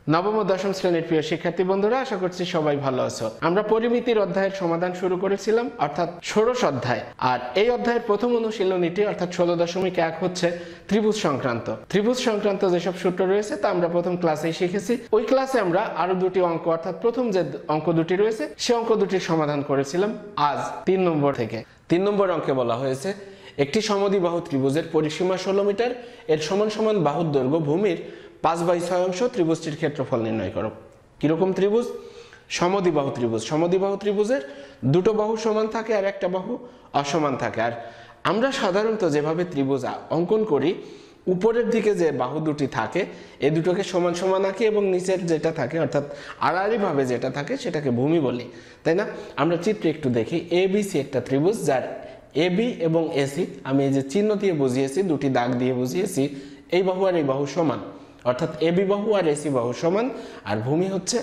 নবম ও দশম শ্রেণীর প্রিয় শিক্ষার্থী বন্ধুরা, আশা করছি সবাই ভালো আছো। আমরা পরিমিতির অধ্যায়ের সমাধান শুরু করেছিলাম, অর্থাৎ ষোড়শ অধ্যায়। আর এই অধ্যায়ের প্রথম অনুশীলনীটি অর্থাৎ 16.1 হচ্ছে ত্রিভুজ সংক্রান্ত। ত্রিভুজ সংক্রান্ত যেসব সূত্র রয়েছে তা আমরা প্রথম ক্লাসেই শিখেছি। ওই ক্লাসে আমরা আরো দুটি অঙ্ক, অর্থাৎ প্রথম যে অঙ্ক দুটি রয়েছে সে অঙ্ক দুটির সমাধান করেছিলাম। আজ 3 নম্বর থেকে 3 নম্বর অঙ্কে বলা হয়েছে একটি সমদ্বিবাহু ত্রিভুজের পরিসীমা 16 মিটার, এর সমান সমান বাহুর দৈর্ঘ্য ভূমির 5/6 অংশ, ত্রিভুজটির ক্ষেত্রফল নির্ণয় করো। কিরকম ত্রিভুজ? সমদ্বিবাহু ত্রিভুজ। সমদ্বিবাহু ত্রিভুজের দুটো বাহু সমান থাকে আর একটা বাহু অসমান থাকে। আর আমরা সাধারণত যেভাবে ত্রিভুজ অঙ্কন করি, উপরের দিকে যে বাহু দুটি থাকে এই দুটোকে সমান সমান আঁকি এবং নিচের যেটা থাকে অর্থাৎ আড়াআড়ি ভাবে যেটা থাকে সেটাকে ভূমি বলি, তাই না? আমরা চিত্রে একটু দেখি। এবিসি একটা ত্রিভুজ, যার এবি এবং এসি আমি এই যে চিহ্ন দিয়ে বুঝিয়েছি, দুটি দাগ দিয়ে বুঝিয়েছি, এই বাহু আর এই বাহু সমান, অর্থাৎ এবি বাহু আর এসি বাহু সমান, আর ভূমি হচ্ছে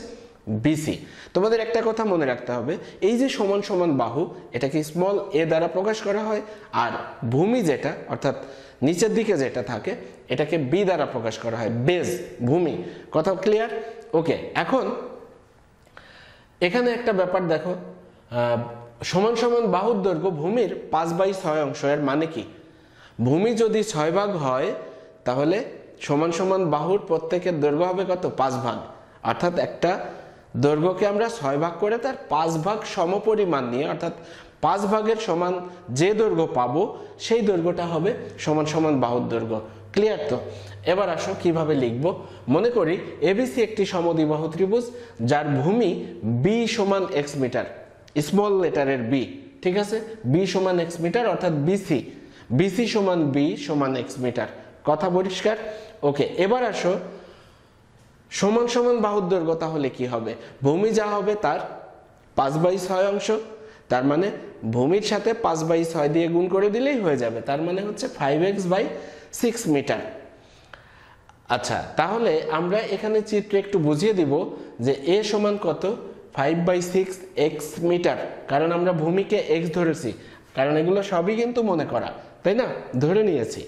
বিসি। তোমাদের একটা কথা মনে রাখতে হবে, এই যে সমান সমান বাহু এটাকে স্মল এ দ্বারা প্রকাশ করা হয়, আর ভূমি যেটা অর্থাৎ নিচের দিকে যেটা থাকে এটাকে বি দ্বারা প্রকাশ করা হয়, বেজ, ভূমি। কথা ক্লিয়ার? ওকে, এখন এখানে একটা ব্যাপার দেখো, সমান সমান বাহুর দৈর্ঘ্য ভূমির 5/6 অংশ। এর মানে কি? ভূমি যদি 6 ভাগ হয় তাহলে সমান সমান বাহুর প্রত্যেকের দৈর্ঘ্য হবে কত? 5 ভাগ। অর্থাৎ একটা দৈর্ঘ্যকে আমরা 6 ভাগ করে তার 5 ভাগ সমপরিমাণ নিয়ে, অর্থাৎ 5 ভাগের সমান যে দৈর্ঘ্য পাবো সেই দৈর্ঘ্যটা হবে সমান সমান বাহুর দৈর্ঘ্য। ক্লিয়ার তো? এবার আসো কিভাবে লিখব। মনে করি এবিসি একটি সমদ্বিবাহু ত্রিভুজ যার ভূমি বি সমান এক্স মিটার, স্মল লেটারের বি, ঠিক আছে? বি সমান এক্স মিটার, অর্থাৎ বিসি, বিসি সমান বি সমান এক্স মিটার। কথা পরিষ্কার? ওকে, এবার আসো সমান সমান বাহুর দৈর্ঘ্য তাহলে কি হবে? ভূমি যা হবে তার 5/6 অংশ, তার মানে ভূমির সাথে 5/6 দিয়ে গুণ করে দিলেই হয়ে যাবে, তার মানে হচ্ছে 5x/6 মিটার। আচ্ছা, তাহলে আমরা এখানে চিত্রে একটু বুঝিয়ে দিব যে এ সমান কত? 5/6 এক্স মিটার, কারণ আমরা ভূমিকে এক্স ধরেছি, কারণ এগুলো সবই কিন্তু মনে করা, তাই না? ধরে নিয়েছি।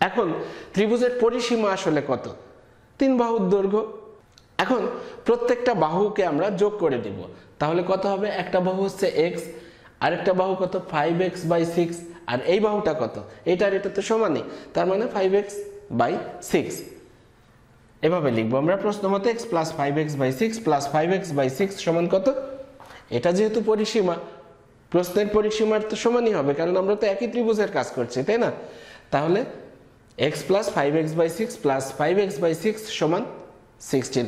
এখন ত্রিভুজের পরিসীমা আসলে কত? 3 বাহুর দৈর্ঘ্য। এখন প্রত্যেকটা বাহুকে আমরা যোগ করে দিব, তাহলে কত হবে? একটা বাহু হচ্ছে এক্স, আরেকটা বাহু কত? 5x/6, আর এই বাহুটা কত? এটার এটা তো সমানই, তার মানে 5x/6। এভাবে লিখবো আমরা প্রশ্ন মতে x + 5x/6 + 5x/6 সমান কত? এটা যেহেতু পরিসীমা, প্রশ্নের পরিসীমার তো সমানই হবে, কারণ আমরা তো একই ত্রিভুজের কাজ করছি, তাই না? তাহলে x + 5x/6 + 5x/6 সমান 16।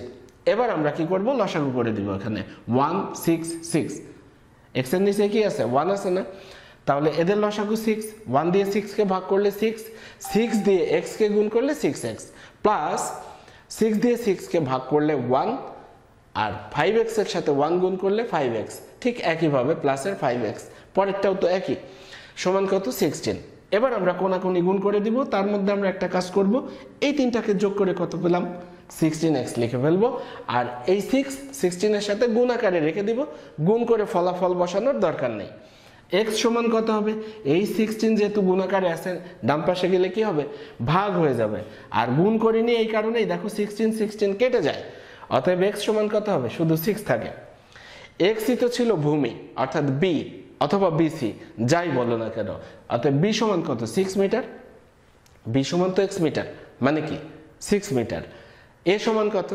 এবার আমরা কি করব? লসাগু করে দিব। এখানে 1 6 6, x এর নিচে কি আছে? 1 আছে না? তাহলে এদের লসাগু 6, 1 দিয়ে 6 কে ভাগ করলে 6, 6 দিয়ে x কে গুণ করলে 6x, প্লাস 6 দিয়ে 6 কে ভাগ করলে 1, আর 5x এর সাথে 1 গুণ করলে 5x, ঠিক একইভাবে প্লাসের 5x, পরেরটাও তো একই, সমান কত? 16। এবার আমরা কোনাকুনি গুণ করে দিব, তার মধ্যে আমরা একটা কাজ করব, এই তিনটাকে যোগ করে কত পেলাম? 16x লিখে ফেলবো, আর এই 6 16 এর সাথে গুণ আকারে রেখে দিব, গুণ করে ফলাফল বসানোর দরকার নেই। x সমান কত হবে? এই 16 যেহেতু গুণ আকারে আছে, ডান পাশে গেলে কি হবে? ভাগ হয়ে যাবে, আর গুণ করিনি এই কারণেই দেখো 16 16 কেটে যায়, অতএব x সমান কত হবে? শুধু 6 থাকে। x ই তো ছিল ভূমি, অর্থাৎ বি অথবা বিসি, যাই বলো না কেন, অতএব বি সমান কত? 6 মিটার। বি সমান তো x মিটার, মানে কি 6 মিটার। এ সমান কত?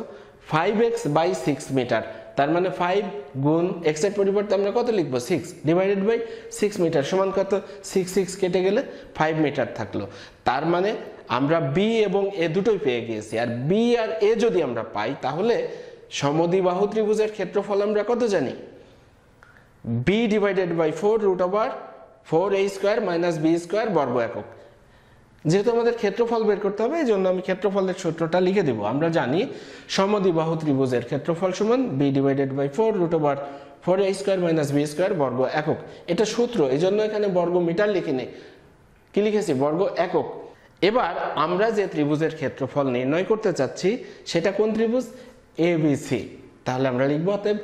5x/6 মিটার, তার মানে 5 গুণ x এর পরিবর্তে আমরা কত লিখব? 6 ডিভাইডেড বাই 6 মিটার সমান কত? 6 6 কেটে গেলে 5 মিটার থাকলো। তার মানে আমরা বি এবং এ দুটোই পেয়ে গিয়েছি, আর বি আর এ যদি আমরা পাই তাহলে সমদ্বিবাহু ত্রিভুজের ক্ষেত্রফল আমরা কত জানি? b divided by 4√4a² - b² বর্গ একক। যেহেতু আমাদের ক্ষেত্রফল বের করতে হবে, এই জন্য আমি ক্ষেত্রফলের সূত্রটা লিখে দেব। আমরা জানি সমদ্বিবাহু ত্রিভুজের ক্ষেত্রফল সমান b divided by 4√4a² - b² বর্গ একক। এটা সূত্র, এই জন্য এখানে বর্গ মিটার লিখিনি, কি লিখেছি? বর্গ একক। এবার আমরা যে ত্রিভুজের ক্ষেত্রফল নির্ণয় করতে চাচ্ছি সেটা কোন ত্রিভুজ? এবিসি। তাহলে আমরা লিখবো অতএব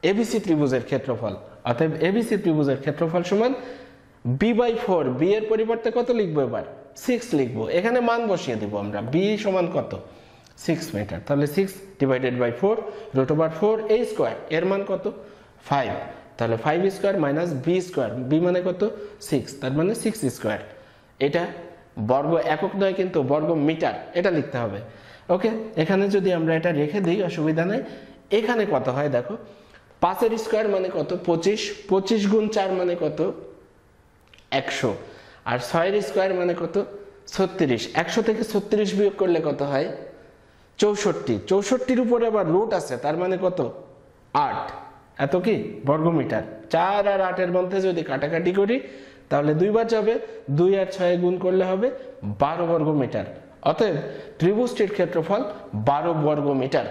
এবিসি ত্রিভুজের ক্ষেত্রফল, অতএব এবিসি ত্রিভুজের ক্ষেত্রফল সমান b/4। বি এর পরিবর্তে কত লিখবো? এবার 6 লিখবো, এখানে মান বসিয়ে দেব আমরা। বি সমান কত? 6 মিটার। তাহলে 6 divided by 4 root over 4 a square, এর মান কত 5, তাহলে 5 square minus b square, b মানে কত 6, তার মানে 6 স্কোয়ার। এটা বর্গ একক নয় কিন্তু বর্গ মিটার, এটা লিখতে হবে। ওকে, এখানে যদি আমরা এটা রেখে দিই অসুবিধা নেই। এখানে কত হয় দেখো, 5 এর স্কোয়ার মানে কত 25, 25 গুণ 4 মানে কত 100, আর 6 এর স্কোয়ার মানে কত 36, 100 থেকে 36 বিয়োগ করলে কত হয় 64, 64-র উপরে আবার রুট আছে, তার মানে কত 8, এত কি বর্গমিটার। 4 আর 8 এর মধ্যে যদি কাটাকাটি করি তাহলে 2 বার যাবে, 2 আর 6 গুণ করলে হবে 12 বর্গমিটার। অতএব ত্রিভুজটির ক্ষেত্রফল 12 বর্গমিটার।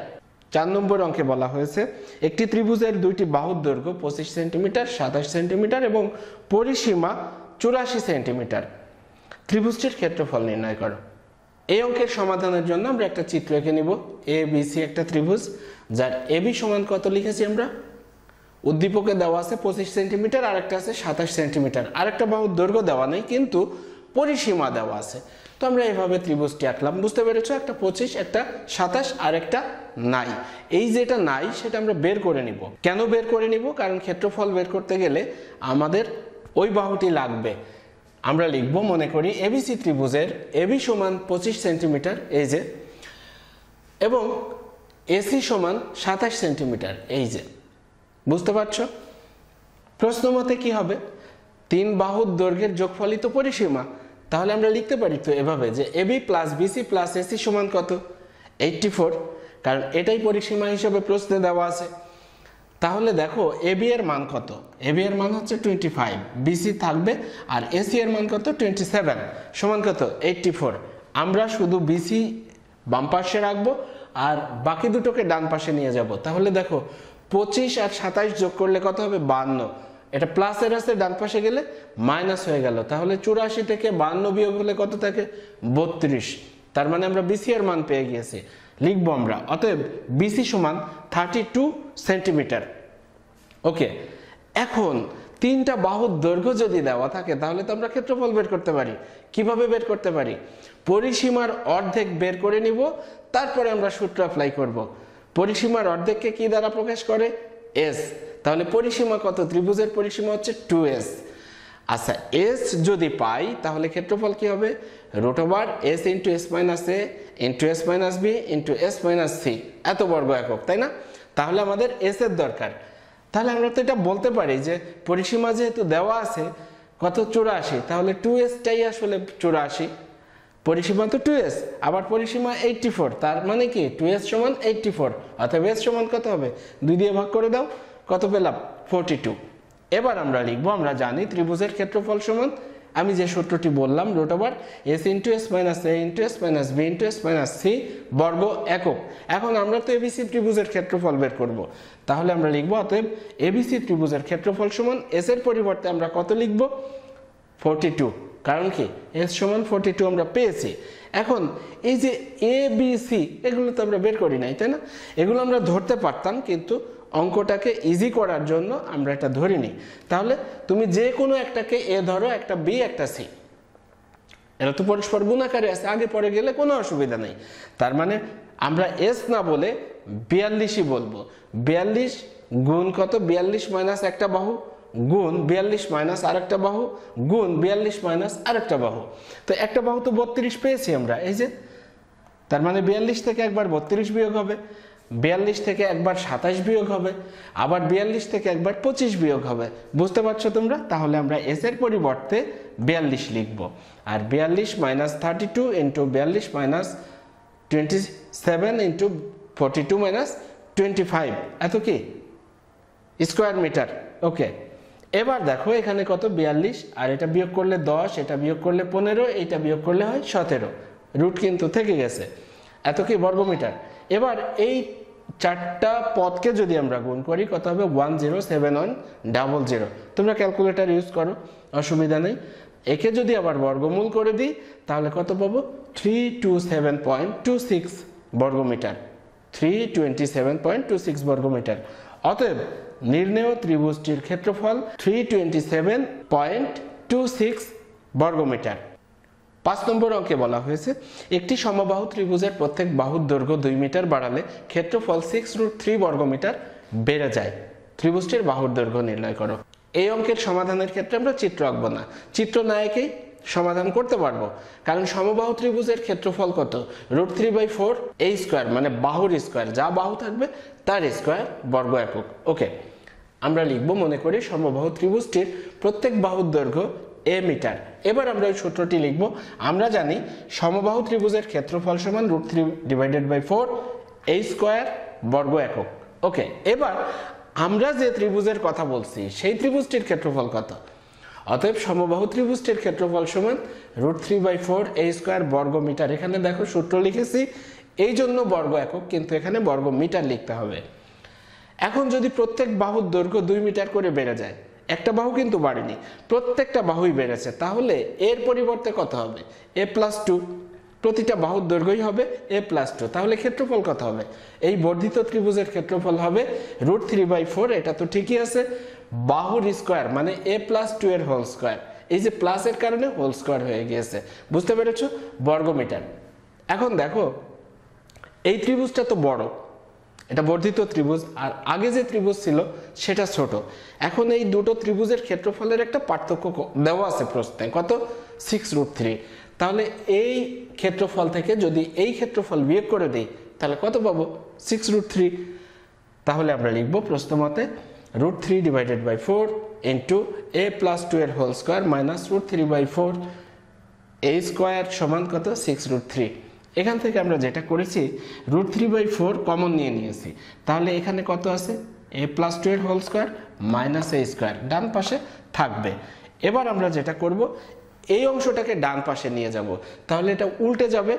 4 নম্বর অঙ্কে বলা হয়েছে একটি ত্রিভুজের দুইটি বাহুর দৈর্ঘ্য 25 সেন্টিমিটার, 27 সেন্টিমিটার এবং পরিসীমা 84 সেন্টিমিটার। ত্রিভুজটির ক্ষেত্রফল নির্ণয় করো। এই অঙ্কের সমাধানের জন্য আমরা একটা চিত্র এঁকে নিব। এ বি সি একটা ত্রিভুজ, যার এ বি সমান কত লিখেছি আমরা, উদ্দীপকে দেওয়া আছে 25 সেন্টিমিটার, আর একটা আছে 27 সেন্টিমিটার, আরেকটা বাহুর দৈর্ঘ্য দেওয়া নেই কিন্তু পরিসীমা দেওয়া আছে। তো আমরা এইভাবে ত্রিভুজটি আঁকলাম, বুঝতে পেরেছো, একটা 25, একটা 27 আর একটা নাই। এই যেটা নাই সেটা আমরা বের করে নিব। কেন বের করে নিব, কারণ ক্ষেত্রফল বের করতে গেলে আমাদের ওই বাহুটি লাগবে। আমরা লিখব, মনে করি এবিসি ত্রিভুজের এবি সমান 25 সেন্টিমিটার এই যে, এবং এসি সমান 27 সেন্টিমিটার এই যে, বুঝতে পারছো। প্রশ্ন মতে কি হবে, 3 বাহুর দৈর্ঘ্যের যোগফলই তো পরিসীমা। তাহলে আমরা লিখতে পারি তো এভাবে যে AB plus BC plus AC সমান কত 84, কারণ এটাই পরিসীমা হিসেবে প্রশ্নে দেওয়া আছে। তাহলে দেখো এবি এর মান কত, এবি এর মান হচ্ছে 25, বিসি থাকবে, আর এসি এর মান কত 27 সমান কত 84। আমরা শুধু বিসি বাম পাশে রাখবো আর বাকি দুটোকে ডান পাশে নিয়ে যাব। তাহলে দেখো 25 আর 27 যোগ করলে কত হবে 52, এটা প্লাসের আছে, ডান পাশে গেলে মাইনাস হয়ে গেল। তাহলে 84 থেকে 52 বিয়োগ হলে কত থাকে 32, তার মানে আমরা বিসি এর মান পেয়ে গিয়েছি। লিখবো আমরা, অতএব বিসি সমান 32 সেন্টিমিটার। ওকে, এখন 3টা বাহুর দৈর্ঘ্য যদি দেওয়া থাকে তাহলে তো আমরা ক্ষেত্রফল বের করতে পারি। কিভাবে বের করতে পারি, পরিসীমার অর্ধেক বের করে নিব, তারপরে আমরা সূত্র অ্যাপ্লাই করব। পরিসীমার অর্ধেককে কি দ্বারা প্রকাশ করে, এস। তাহলে পরিসীমা কত, ত্রিভুজের পরিসীমা হচ্ছে 2s। আচ্ছা, এস যদি পাই তাহলে ক্ষেত্রফল কি হবে, root over s into s minus a into s minus b into s minus c, এত বর্গ একক, তাই না। তাহলে আমাদের এস এর দরকার। তাহলে আমরা তো এটা বলতে পারি যে পরিসীমা যেহেতু দেওয়া আছে কত 84, তাহলে 2sটাই আসলে 84, পরিসীমা তো 2s, আবার পরিসীমা 84, তার মানে কি 2s সমান 84, অর্থাৎ s সমান কত হবে 2 দিয়ে ভাগ করে দাও, কত পেলাম 42। এবার আমরা লিখবো, আমরা জানি ত্রিভুজের ক্ষেত্রফল সমান, আমি যে সূত্রটি বললাম, root over s into s minus a into s minus b into s minus c বর্গ একক। এখন আমরা তো এবিসি ত্রিভুজের ক্ষেত্রফল বের করব, তাহলে আমরা লিখবো অতএব এবিসি ত্রিভুজের ক্ষেত্রফল সমান এস এর পরিবর্তে আমরা কত লিখব 42, কারণ কি এস সমান 42 আমরা পেয়েছি। এখন এই যে এ বি সি এগুলো তো আমরা বের করি নাই, তাই না, এগুলো আমরা ধরতে পারতাম কিন্তু অঙ্কটাকে ইজি করার জন্য আমরা এটা ধরিনি। তাহলে তুমি যে কোনো একটাকে এ ধরো, একটা বি একটা সি, এরা তো পরস্পর গুণাকারে আছে, আগে পরে গেলে কোনো অসুবিধা নেই। তার মানে আমরা এস না বলে 42ই বলবো। 42 গুণ কত, 42 মাইনাস একটা বাহু গুণ 42 মাইনাস আরেকটা বাহু গুণ 42 মাইনাস আরেকটা বাহু। তো একটা বাহু তো 32 পেয়েছি আমরা, এই যে, তার মানে 42 থেকে একবার 32 বিয়োগ হবে, 42 থেকে একবার 27 বিয়োগ হবে, আবার 42 থেকে একবার 25 বিয়োগ হবে। বুঝতে পারছো তোমরা। তাহলে আমরা এস এর পরিবর্তে 42 লিখব, আর 42 minus 32 into 42 minus 27 into 42 minus 25, এত কি স্কোয়ার মিটার। ওকে, এবার দেখো এখানে কত 42, আর এটা বিয়োগ করলে 10, এটা বিয়োগ করলে 15, এটা বিয়োগ করলে হয় 17, রুট কিন্তু থেকে গেছে, এত কি বর্গমিটার। এবার এই 4টা পদকে যদি আমরা গুণ করি কত হবে 107100। তোমরা ক্যালকুলেটর ইউজ করো, অসুবিধা নেই। একে যদি আবার বর্গমূল করে দিই তাহলে কত পাবো 327.26 বর্গমিটার, 327.26 বর্গমিটার। অতএব নির্ণেয় ত্রিভুজটির ক্ষেত্রফল 327.26 বর্গমিটার। 5 নম্বর অঙ্কে বলা হয়েছে একটি সমবাহু ত্রিভুজের প্রত্যেক বাহুর দৈর্ঘ্য 2 মিটার বাড়ালে ক্ষেত্রফল 6√3 বর্গমিটার বেড়ে যায়। ত্রিভুজটির বাহুর দৈর্ঘ্য নির্ণয় করো। এই অঙ্কের সমাধানের ক্ষেত্রে আমরা চিত্র আঁকবো না, চিত্র না এঁকেই সমাধান করতে পারবো, কারণ সমবাহু ত্রিভুজের ক্ষেত্রফল কত? √3/4 a স্কয়ার, মানে বাহুর স্কয়ার, যা বাহু থাকবে তার স্কয়ার বর্গ একক। ওকে, আমরা লিখবো, মনে করি সমবাহু ত্রিভুজটির প্রত্যেক বাহুর দৈর্ঘ্য a মিটার। এবার আমরা এই সূত্রটি লিখব। আমরা জানি সমবাহু ত্রিভুজের ক্ষেত্রফল সমান √3/4 a স্কয়ার বর্গ একক। ওকে, এবার আমরা যে ত্রিভুজের কথা বলছি সেই ত্রিভুজটির ক্ষেত্রফল কত? অতএব সমবাহু ত্রিভুজটির ক্ষেত্রফল সমান √3/4 a স্কয়ার বর্গ মিটার। এখানে দেখো সূত্র লিখেছি এই জন্য বর্গ একক, কিন্তু এখানে বর্গ মিটার লিখতে হবে। এখন যদি প্রত্যেক বাহুর দৈর্ঘ্য 2 মিটার করে বেড়ে যায়, একটা বাহু কিন্তু বাড়েনি, প্রত্যেকটা বাহুই বেড়েছে, তাহলে এর পরিবর্তে কত হবে? a+2, প্রতিটা বাহুর দৈর্ঘ্যই হবে a+2। তাহলে ক্ষেত্রফল কত হবে? এই বর্ধিত ত্রিভুজের ক্ষেত্রফল হবে √3/4, এটা তো ঠিকই আছে, বাহুর স্কয়ার মানে a+2 এর হোল স্কয়ার। এই যে প্লাসের কারণে হোল স্কয়ার হয়ে গিয়েছে, বুঝতে পেরেছো? বর্গ মিটার। এখন দেখো এই ত্রিভুজটা তো বড়, এটা বর্ধিত ত্রিভুজ, আর আগে যে ত্রিভুজ ছিল সেটা ছোট। এখন এই দুটো ত্রিভুজের ক্ষেত্রফলের একটা পার্থক্য দেওয়া আছে প্রশ্নে, কত? 6√3। তাহলে এই ক্ষেত্রফল থেকে যদি এই ক্ষেত্রফল বিয়োগ করে দিই তাহলে কত পাবো? 6√3। তাহলে আমরা লিখবো প্রশ্ন মতে √3/4 ইন্টু a+2 এর whole square minus √3/4 a square সমান কত? 6√3। এখান থেকে আমরা যেটা করেছি √3/4 কমন নিয়ে নিয়েছি, তাহলে এখানে কত আছে? a+2 এর whole square minus a square ডান পাশে থাকবে। এবার আমরা যেটা করব, এই অংশটাকে ডান পাশে নিয়ে যাব, তাহলে এটা উল্টে যাবে,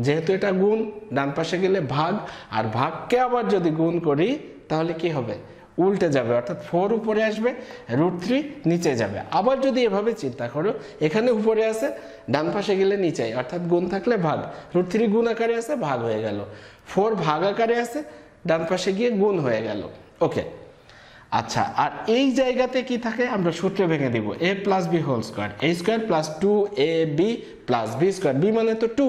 যেহেতু এটা গুণ, ডান পাশে গেলে ভাগ, আর ভাগকে আবার যদি গুণ করি তাহলে কি হবে? উল্টে যাবে, অর্থাৎ 4 উপরে আসবে, √3 নিচে যাবে। আবার যদি এভাবে চিন্তা করো, এখানে উপরে আছে, ডান পাশে গেলে নিচে, অর্থাৎ গুণ থাকলে ভাগ, √3 গুণ আকারে আছে, ভাগ হয়ে গেল, 4 ভাগ আকারে আছে, ডান পাশে গিয়ে গুণ হয়ে গেল। ওকে, আচ্ছা, আর এই জায়গাতে কি থাকে? আমরা সূত্রে ভেঙে দিব, a+b whole square, a square plus 2ab plus b square, b মানে তো 2,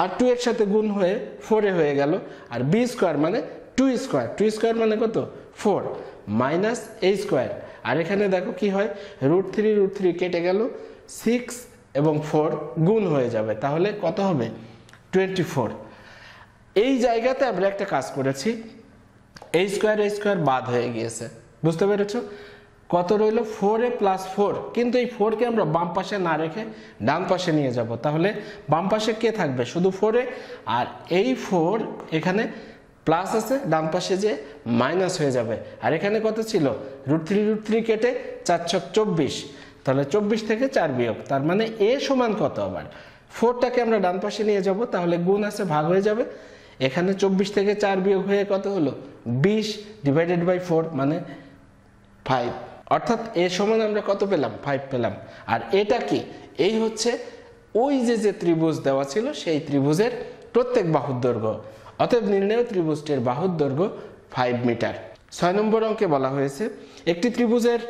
আর 2 এর সাথে গুণ হয়ে 4 এ হয়ে গেল, আর b স্কয়ার মানে 2 স্কয়ার, 2 স্কয়ার মানে কত? 4 মাইনাস a স্কয়ার। আর এখানে দেখো কি হয়, √3 কেটে গেল, 6 এবং 4 গুণ হয়ে যাবে, তাহলে কত হবে? 24। এই জায়গাতে আমরা একটা কাজ করেছি, a স্কয়ার বাদ হয়ে গিয়েছে, বুঝতে পেরেছো? কত রইল? 4a+4, কিন্তু এই 4 কে আমরা বাম পাশে না রেখে ডান পাশে নিয়ে যাব, তাহলে বাম পাশে কে থাকবে? শুধু 4a, আর এই 4 এখানে প্লাস আছে, ডান পাশে যে মাইনাস হয়ে যাবে। আর এখানে কত ছিল? √3 কেটে 4 × 24, তাহলে 24 থেকে 4 বিয়োগ, তার মানে a সমান কত? আবার 4টাকে আমরা ডান পাশে নিয়ে যাব, তাহলে গুণ আছে, ভাগ হয়ে যাবে, এখানে 24 থেকে 4 বিয়োগ হয়ে কত হলো? 20/4 মানে 5, অর্থাৎ a সমান আমরা কত পেলাম? 5 পেলাম। আর এটা কি? এই হচ্ছে ওই যে ত্রিভুজ দেওয়া ছিল সেই ত্রিভুজের প্রত্যেক বাহুর দৈর্ঘ্য। অতএব নির্ণেয় ত্রিভুজটির বাহুর দৈর্ঘ্য 5 মিটার। 6 নম্বর অঙ্কে বলা হয়েছে একটি ত্রিভুজের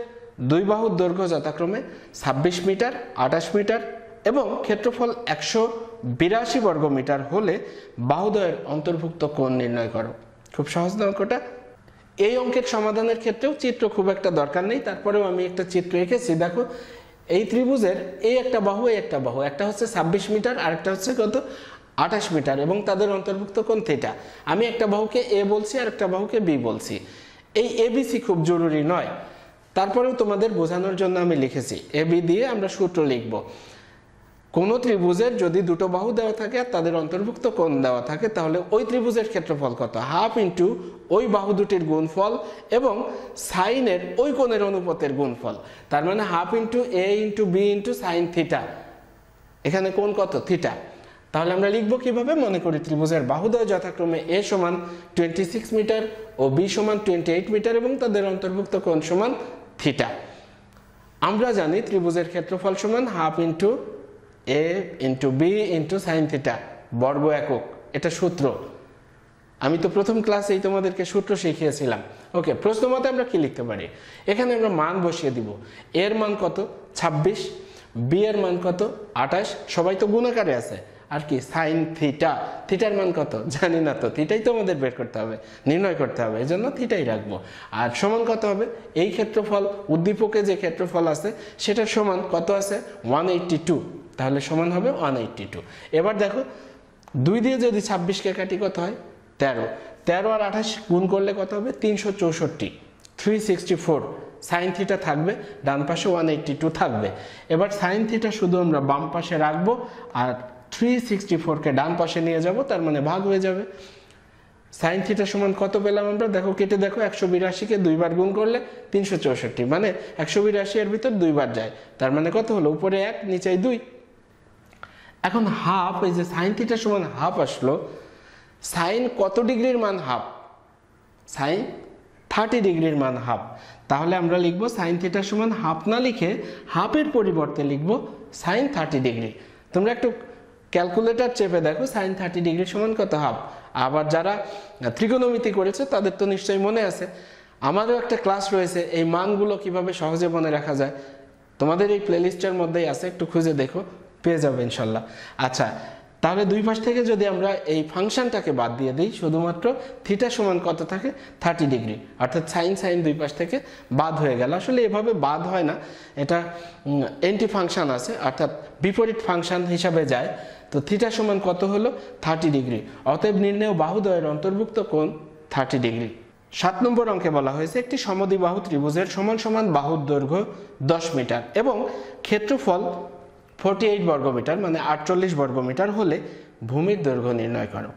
দুই বাহুর দৈর্ঘ্য যথাক্রমে 26 মিটার, 28 মিটার এবং ক্ষেত্রফল 182 বর্গ মিটার হলে বাহুদ্বয়ের অন্তর্ভুক্ত কোণ নির্ণয় করো। খুব সহজ না অঙ্কটা? এই অঙ্কের সমাধানের ক্ষেত্রেও চিত্র খুব একটা দরকার নেই, তারপরেও আমি একটা চিত্র এঁকেছি। দেখো এই ত্রিভুজের এই একটা বাহু, এই একটা বাহু, একটা হচ্ছে 26 মিটার আর একটা হচ্ছে কত? 28 মিটার, এবং তাদের অন্তর্ভুক্ত কোণ থিটা। আমি একটা বাহুকে এ বলছি আর একটা বাহুকে বি বলছি। এই এবিসি খুব জরুরি নয়, তারপরেও তোমাদের বোঝানোর জন্য আমি লিখেছি। এবি দিয়ে আমরা সূত্র লিখব। কোন ত্রিভুজের যদি দুটো বাহু দেওয়া থাকে আর তাদের অন্তর্ভুক্ত কোণ দেওয়া থাকে, তাহলে ওই ত্রিভুজের ক্ষেত্রফল কত? হাফ ইন্টু ওই বাহু দুটির গুণফল এবং সাইনের ওই কোণের অনুপাতের গুণফল, তার মানে half into a into b into sine theta. এখানে কোণ কত? থিটা। তাহলে আমরা লিখবো কিভাবে? মনে করি ত্রিভুজের বাহুদ্বয় যথাক্রমে a সমান 26 মিটার ও b সমান 28 মিটার এবং তাদের অন্তর্ভুক্ত কোণ সমান থিটা। আমরা জানি ত্রিভুজের ক্ষেত্রফল সমান half into a into b into sine theta বর্গ একক, এটা সূত্র। আমি তো প্রথম ক্লাসেই তোমাদেরকে সূত্র শিখিয়েছিলাম। ওকে, প্রশ্ন মতে আমরা কি লিখতে পারি? এখানে আমরা মান বসিয়ে দিব। এর মান কত? 26, বি এর মান কত 28, সবাই তো গুণ আকারে আছে, আর কি সাইন থিটা, থিটার মান কত জানি না, তো থিটাই তো আমাদের বের করতে হবে, নির্ণয় করতে হবে, এই জন্য থিটাই রাখবো। আর সমান কত হবে, এই ক্ষেত্রফল উদ্দীপকে যে ক্ষেত্রফল আছে সেটার সমান কত আছে 182, তাহলে সমান হবে 182। এবার দেখো 2 দিয়ে যদি 26কে কাটি কত হয় 13, 13 আর 28 গুণ করলে কত হবে 364, 364। সাইন থিটা থাকবে, ডান পাশে 182 থাকবে। এবার সাইন থিটা শুধু আমরা বাম পাশে রাখবো আর 364কে ডান পাশে নিয়ে যাব, তার মানে ভাগ হয়ে যাবে। সাইন থিটা সমান কত পেলাম আমরা, দেখো কেটে দেখো, 182কে 2 বার গুণ করলে 364, মানে 182 এর ভিতর 2 বার যায়, তার মানে কত হলো, উপরে 1 নিচে 2। এখন হাফ, এই যে সাইন থিটা সমান হাফ আসলো, সাইন কত ডিগ্রির মান হাফ, সাইন 30 ডিগ্রির মান হাফ, তাহলে আমরা লিখবো সাইন থিটা সমান হাফ না লিখে হাফের পরিবর্তে লিখবো সাইন 30 ডিগ্রি। তোমরা একটু ক্যালকুলেটর চেপে দেখো সাইন 30 ডিগ্রি সমান কত হাফ। আবার যারা ত্রিকোণমিতি করেছে তাদের তো নিশ্চয়ই মনে আছে, আমারও একটা ক্লাস রয়েছে এই মানগুলো কিভাবে সহজে মনে রাখা যায়, তোমাদের এই প্লেলিস্টের মধ্যেই আছে, একটু খুঁজে দেখো, পেয়ে যাবে ইনশাল্লাহ। আচ্ছা, তাহলে দুই পাশ থেকে যদি আমরা এই ফাংশনটাকে বাদ দিয়ে দিই, শুধুমাত্র থিটা সমান কত থাকে 30 ডিগ্রি, অর্থাৎ সাইন সাইন দুই পাশ থেকে বাদ হয়ে গেল। আসলে এভাবে বাদ হয় না, এটা এন্টি ফাংশন আছে, অর্থাৎ বিপরীত ফাংশন হিসাবে যায়। তো থিটা সমান কত হলো 30 ডিগ্রি, অতএব নির্ণেয় বাহুদ্বয়ের অন্তর্ভুক্ত কোণ 30 ডিগ্রি। 7 নম্বর অঙ্কে বলা হয়েছে একটি সমদ্বিবাহু ত্রিভুজের সমান সমান বাহুর দৈর্ঘ্য 10 মিটার এবং ক্ষেত্রফল 48 বর্গমিটার, মানে 48 বর্গমিটার হলে ভূমির দৈর্ঘ্য নির্ণয় করো।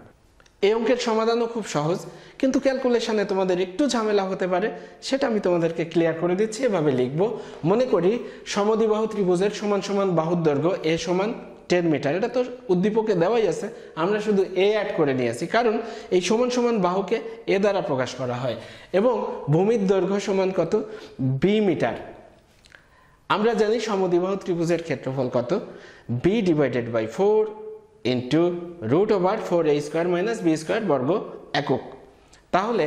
এই অঙ্কের সমাধানও খুব সহজ, কিন্তু ক্যালকুলেশনে তোমাদের একটু ঝামেলা হতে পারে, সেটা আমি তোমাদেরকে ক্লিয়ার করে দিচ্ছি। এভাবে লিখবো, মনে করি সমদ্বিবাহু ত্রিভুজের সমান সমান বাহুর দৈর্ঘ্য এ সমান 10 মিটার, এটা তো উদ্দীপকে দেওয়াই আছে, আমরা শুধু এ অ্যাড করে নিয়েছি, কারণ এই সমান সমান বাহুকে এ দ্বারা প্রকাশ করা হয়, এবং ভূমির দৈর্ঘ্য সমান কত বি মিটার। আমরা জানি সমদ্বিবাহু ত্রিভুজের ক্ষেত্রফল কত, b divided by 4 into root over 4a square minus B square বর্গ একক। তাহলে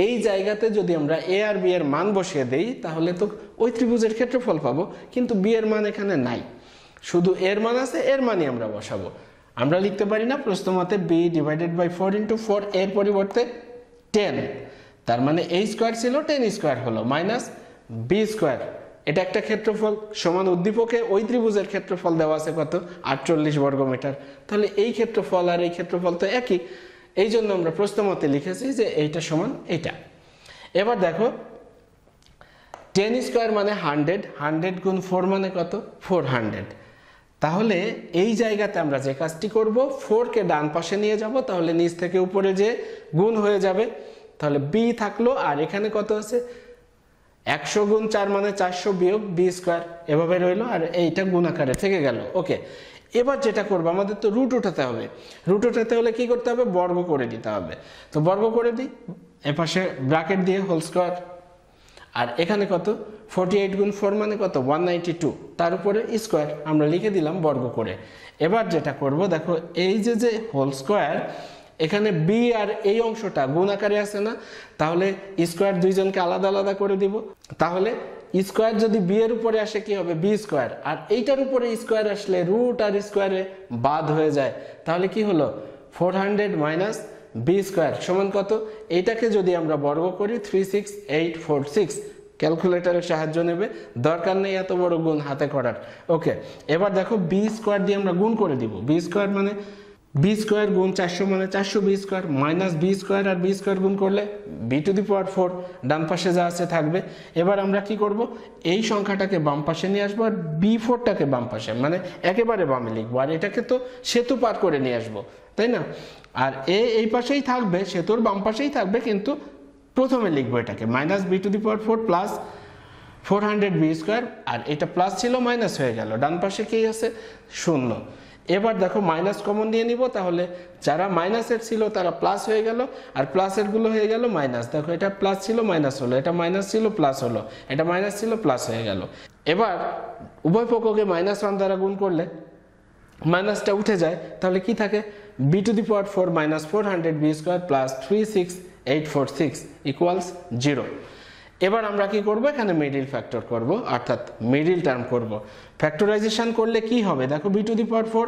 এই জায়গাতে যদি আমরা a আর b এর মান বসিয়ে দেই তাহলে তো ওই ত্রিভুজের ক্ষেত্রফল পাবো, কিন্তু b এর মান এখানে নাই, শুধু এর মান আছে, এর মানই আমরা বসাবো। আমরা লিখতে পারি না প্রশ্নমতে b ডিভাইডেড বাই 4 ইন্টু 4 এর পরিবর্তে 10, তার মানে a স্কোয়ার ছিল 10 স্কোয়ার হলো মাইনাস b স্কোয়ার, এটা একটা ক্ষেত্রফল, সমান উদ্দীপকে ওই ত্রিভুজের ক্ষেত্রফল দেওয়া আছে কত 48 বর্গমিটার, তাহলে এই ক্ষেত্রফল আর এই ক্ষেত্রফল তো একই, এই জন্য আমরা প্রশ্নমতে লিখেছি যে এইটা সমান এইটা। এবার দেখো 10 স্কোয়ার মানে 100, 100 গুণ 4 মানে কত 400, তাহলে এই জায়গাতে আমরা যে কাজটি করব 4কে ডান পাশে নিয়ে যাব, তাহলে নিচ থেকে উপরে যে গুণ হয়ে যাবে, তাহলে b থাকলো, আর এখানে কত আছে 100 গুণ 4 মানে 400 বিয়োগ b স্কোয়ার, এভাবে রইলো, আর এইটা গুণ আকারে থেকে গেল। ওকে, এবার যেটা করবো আমাদের তো রুট উঠাতে হবে, রুট উঠাতে হলে কি করতে হবে বর্গ করে দিতে হবে, তো বর্গ করে দিই, এপাশে ব্র্যাকেট দিয়ে হোল স্কোয়ার, আর এখানে কত 48 গুণ 4 মানে কত 192, তার উপরে স্কোয়ার আমরা লিখে দিলাম বর্গ করে। এবার যেটা করব দেখো, এই যে হোল স্কোয়ার, এখানে b আর এই অংশটা গুণ আকারে আছে না, তাহলে স্কোয়ার দুইজনকে আলাদা আলাদা করে দিব, তাহলে স্কোয়ার যদি b এর উপরে আসে কি হবে b স্কোয়ার, আর এইটার উপরে স্কোয়ার আসলে রুট আর স্কোয়ারে বাদ হয়ে যায়, তাহলে কি হলো 400 মাইনাস b স্কোয়ার সমান কত, এইটাকে যদি আমরা বর্গ করি 36846, ক্যালকুলেটরের সাহায্য নেবে, দরকার নেই এত বড় গুণ হাতে করার। ওকে, এবার দেখো b স্কোয়ার দিয়ে আমরা গুণ করে দিব, b স্কোয়ার মানে b স্কোয়ার গুণ 400 মানে 400 b square minus b square, আর b স্কোয়ার গুণ করলে b টু দি পাওয়ার 4, ডান পাশে যা আছে থাকবে। এবার আমরা কি করব, এই সংখ্যাটাকে বাম পাশে নিয়ে আসবো, আর b4টাকে বাম পাশে মানে একেবারে বামে লিখবো, আর এটাকে তো সেতু পার করে নিয়ে আসবো, তাই না, আর এই পাশেই থাকবে, সেতুর বাম পাশেই থাকবে, কিন্তু প্রথমে লিখবো এটাকে minus b to the power 4 plus 400 b square, আর এটা প্লাস ছিল মাইনাস হয়ে গেল, ডান পাশে কি আছে 0। এবার দেখো মাইনাস কমন দিয়ে নিব, তাহলে যারা মাইনাসের ছিল তারা প্লাস হয়ে গেল, আর প্লাসের গুলো হয়ে গেল মাইনাস, দেখো এটা প্লাস ছিল মাইনাস হলো, এটা মাইনাস ছিল প্লাস হলো, এটা মাইনাস ছিল প্লাস হয়ে গেল। এবার উভয় পক্ষকে -1 দ্বারা গুণ করলে মাইনাসটা উঠে যায়, তাহলে কি থাকে b to the power 4 minus 400 b square plus 36846 equals 0। এবার আমরা কি করব, এখানে মিডিল ফ্যাক্টর করব, অর্থাৎ মিডিল টার্ম করব। ফ্যাক্টরাইজেশন করলে কি হবে দেখো, b টু দি পাওয়ার 4,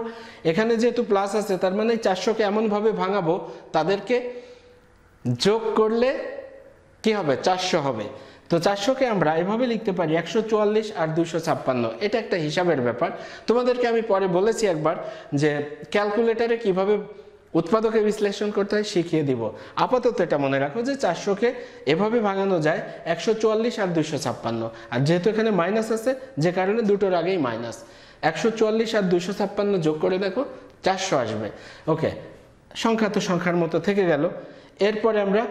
এখানে যেহেতু প্লাস আছে তার মানে 400কে এমনভাবে ভাঙাবো তাদেরকে যোগ করলে কি হবে, 400 হবে। তো 400কে আমরা এভাবে লিখতে পারি 144 আর 256। এটা একটা হিসাবের ব্যাপার, তোমাদেরকে আমি পরে বলেছি একবার যে ক্যালকুলেটরে কিভাবে উৎপাদকে বিশ্লেষণ করতে হয় শিখিয়ে দিব। আপাতত এটা মনে রাখো যে 400কে এভাবে ভাঙানো যায় 144 আর 256, আর যেহেতু এখানে মাইনাস আছে যে কারণে দুটোর আগেই মাইনাস, 144 আর 256 যোগ করে দেখো 400 আসবে। ওকে, সংখ্যা তো সংখ্যার মতো থেকে গেল। এরপরে আমরা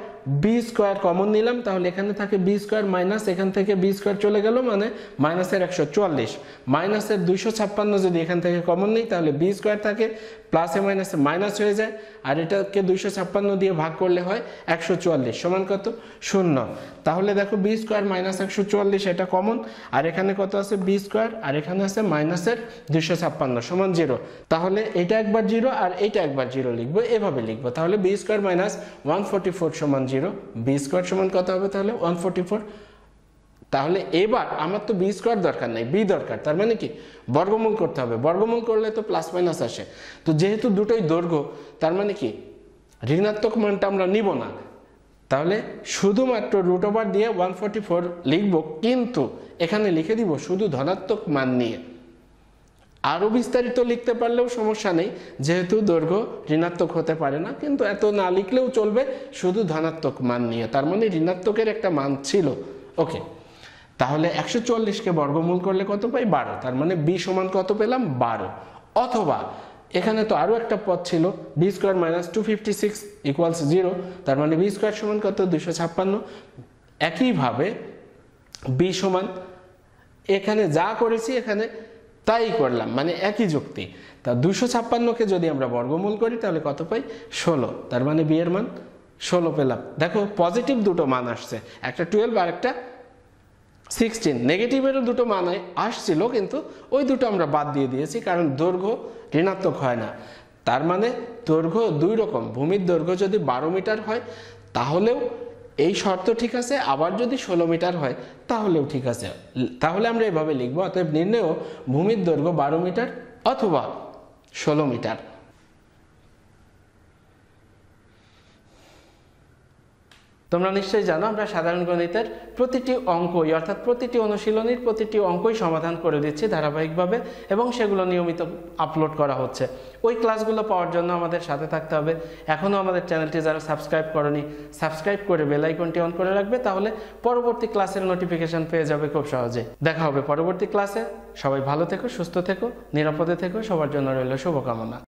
বি স্কোয়ার কমন নিলাম, তাহলে এখানে থাকে বি স্কোয়ার মাইনাস, এখান থেকে বি স্কোয়ার চলে গেল, মানে মাইনাসের 144, মাইনাসের 256 যদি এখান থেকে কমন নিই তাহলে বি স্কোয়ার থাকে, প্লাসে মাইনাসে মাইনাস হয়ে যায়, আর এটাকে 256 দিয়ে ভাগ করলে হয় 144 সমান কত, 0। তাহলে দেখো বি স্কোয়ার মাইনাস 144 এটা কমন, আর এখানে কত আছে বি স্কোয়ার, আর এখানে আছে মাইনাসের 256 সমান 0। তাহলে এটা একবার 0 আর এইটা একবার 0 লিখবো, এভাবে লিখবো। তাহলে বি স্কোয়ার মাইনাস 144 সমান 0, বি স্কোয়ার সমান কত হবে তাহলে 144। তাহলে এবার আমার তো বি স্কোয়ার দরকার নাই, বি দরকার, তার মানে কি বর্গমূল করতে হবে, বর্গমূল করলে তো প্লাস মাইনাস আসে। তো যেহেতু দুটোই দৈর্ঘ্য তার মানে কি ঋণাত্মক মানটা আমরা নিব না, তাহলে শুধুমাত্র রুট ওভার দিয়ে 144 লিখব, কিন্তু এখানে লিখে দিব শুধু ধনাত্মক মান নিয়ে। আরও বিস্তারিত লিখতে পারলেও সমস্যা নেই, যেহেতু দৈর্ঘ্য ঋণাত্মক হতে পারে না, কিন্তু এত না লিখলেও চলবে, শুধু ধনাত্মক মান নিয়ে, তার মানে ঋণাত্মকের একটা মান ছিল। ওকে, তাহলে 144কে বর্গমূল করলে কত পাই, 12, তার মানে বি সমান কত পেলাম, 12। অথবা এখানে তো আরও একটা পদ ছিল, বি স্কোয়ার মাইনাস 256 ইকুয়ালস 0, তার মানে বি স্কোয়ার সমান কত, 256। একইভাবে বি সমান এখানে যা করেছি এখানে তাই করলাম, মানে একই যুক্তি। তা 256কে যদি আমরা বর্গমূল করি তাহলে কত পাই, 16, তার মানে বি এর মান 16 পেলাম। দেখো পজিটিভ দুটো মান আসছে, একটা 12 আর একটা 16, নেগেটিভেরও দুটো মান আসছিল, কিন্তু ওই দুটো আমরা বাদ দিয়ে দিয়েছি, কারণ দৈর্ঘ্য ঋণাত্মক হয় না। তার মানে দৈর্ঘ্য দুই রকম, ভূমির দৈর্ঘ্য যদি 12 মিটার হয় তাহলেও এই শর্ত ঠিক আছে, আবার যদি 16 মিটার হয় তাহলেও ঠিক আছে। তাহলে আমরা এভাবে লিখবো, অতএব নির্ণেয় ভূমির দৈর্ঘ্য 12 মিটার অথবা 16 মিটার। তোমরা নিশ্চয়ই জানো আমরা সাধারণ গণিতের প্রতিটি অঙ্কই, অর্থাৎ প্রতিটি অনুশীলনীর প্রতিটি অঙ্কই সমাধান করে দিচ্ছি ধারাবাহিকভাবে, এবং সেগুলো নিয়মিত আপলোড করা হচ্ছে। ওই ক্লাসগুলো পাওয়ার জন্য আমাদের সাথে থাকতে হবে। এখনও আমাদের চ্যানেলটি যারা সাবস্ক্রাইব করনি, সাবস্ক্রাইব করে বেল আইকনটি অন করে রাখবে, তাহলে পরবর্তী ক্লাসের নোটিফিকেশন পেয়ে যাবে খুব সহজে। দেখা হবে পরবর্তী ক্লাসে। সবাই ভালো থেকো, সুস্থ থেকো, নিরাপদে থেকো, সবার জন্য রইল শুভকামনা।